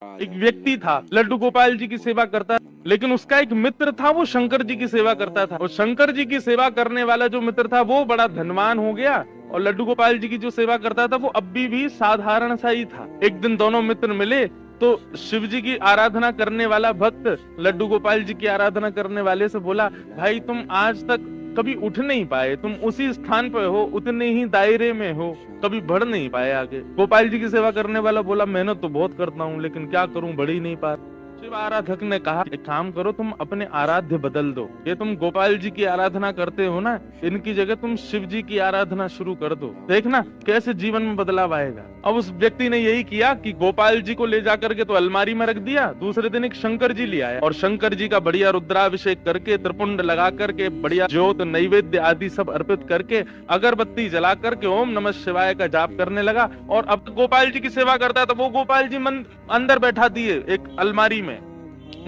एक व्यक्ति था, लड्डू गोपाल जी की सेवा करता, लेकिन उसका एक मित्र था, वो शंकर जी की सेवा करता था। और शंकर जी की सेवा करने वाला जो मित्र था वो बड़ा धनवान हो गया, और लड्डू गोपाल जी की जो सेवा करता था वो अभी भी साधारण सा ही था। एक दिन दोनों मित्र मिले तो शिव जी की आराधना करने वाला भक्त लड्डू गोपाल जी की आराधना करने वाले से बोला, भाई तुम आज तक कभी उठ नहीं पाए, तुम उसी स्थान पे हो, उतने ही दायरे में हो, कभी बढ़ नहीं पाए आगे। गोपाल जी की सेवा करने वाला बोला, मेहनत तो बहुत करता हूँ लेकिन क्या करूं, बढ़ ही नहीं पा रहा। शिव आराधक ने कहा, एक काम करो, तुम अपने आराध्य बदल दो। ये तुम गोपाल जी की आराधना करते हो ना, इनकी जगह तुम शिव जी की आराधना शुरू कर दो, देखना कैसे जीवन में बदलाव आएगा। अब उस व्यक्ति ने यही किया कि गोपाल जी को ले जाकर के तो अलमारी में रख दिया, दूसरे दिन एक शंकर जी ले आया और शंकर जी का बढ़िया रुद्राभिषेक करके, त्रिपुंड लगा करके, बढ़िया ज्योत नैवेद्य आदि सब अर्पित करके, अगरबत्ती जला करके ओम नमः शिवाय का जाप करने लगा। और अब गोपाल जी की सेवा करता है तो वो गोपाल जी मन अंदर बैठा दिए एक अलमारी में,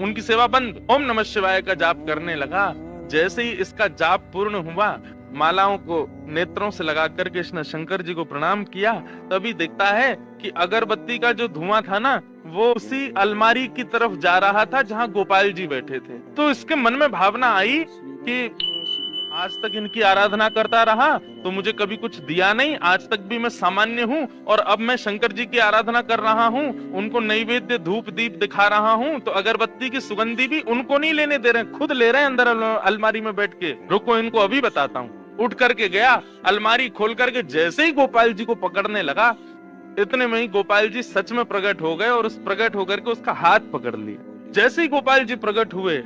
उनकी सेवा बंद, ओम नमः शिवाय का जाप करने लगा। जैसे ही इसका जाप पूर्ण हुआ, मालाओं को नेत्रों से लगा करके इसने शंकर जी को प्रणाम किया, तभी देखता है कि अगरबत्ती का जो धुआं था ना, वो उसी अलमारी की तरफ जा रहा था जहां गोपाल जी बैठे थे। तो इसके मन में भावना आई कि आज तक इनकी आराधना करता रहा तो मुझे कभी कुछ दिया नहीं, आज तक भी मैं सामान्य हूँ, और अब मैं शंकर जी की आराधना कर रहा हूँ, उनको नैवेद्य धूप दीप दिखा रहा हूँ, तो अगरबत्ती की सुगंधी भी उनको नहीं लेने दे रहे, खुद ले रहे हैं अंदर अलमारी में बैठ के। रुको इनको अभी बताता हूँ। उठ करके गया, अलमारी खोल करके जैसे ही गोपाल जी को पकड़ने लगा, इतने में ही गोपाल जी सच में प्रकट हो गए और उस प्रकट होकर के उसका हाथ पकड़ लिया। जैसे ही गोपाल जी प्रकट हुए,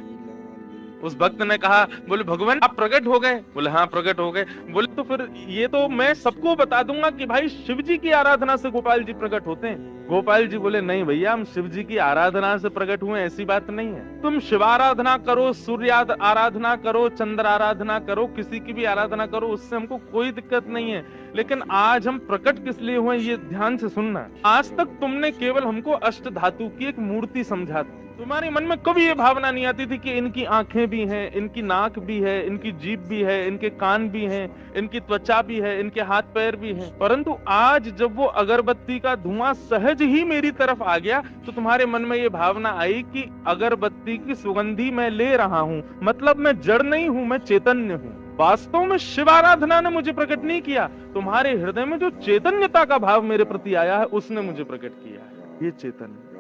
उस भक्त ने कहा, बोले भगवान आप प्रकट हो गए? बोले हाँ प्रकट हो गए। बोले तो फिर ये तो मैं सबको बता दूंगा कि भाई शिव जी की आराधना से गोपाल जी प्रकट होते हैं। गोपाल जी बोले, नहीं भैया, हम शिव जी की आराधना से प्रकट हुए ऐसी बात नहीं है। तुम शिव आराधना करो, सूर्य आराधना करो, चंद्र आराधना करो, किसी की भी आराधना करो, उससे हमको कोई दिक्कत नहीं है, लेकिन आज हम प्रकट किस लिए हुए ये ध्यान से सुनना। आज तक तुमने केवल हमको अष्ट धातु की एक मूर्ति समझा, तुम्हारे मन में कभी ये भावना नहीं आती थी कि इनकी आंखें भी हैं, इनकी नाक भी है, इनकी जीभ भी है, इनके कान भी हैं, इनकी त्वचा भी है, इनके हाथ पैर भी हैं। परंतु आज जब वो अगरबत्ती का धुआं सहज ही मेरी तरफ आ गया तो तुम्हारे मन में ये भावना आई कि अगरबत्ती की सुगंधी मैं ले रहा हूँ, मतलब मैं जड़ नहीं हूँ, मैं चैतन्य हूँ। वास्तव में शिव आराधना ने मुझे प्रकट नहीं किया, तुम्हारे हृदय में जो चैतन्यता का भाव मेरे प्रति आया है उसने मुझे प्रकट किया है। ये चैतन्य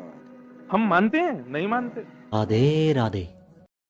हम मानते हैं, नहीं मानते। राधे राधे।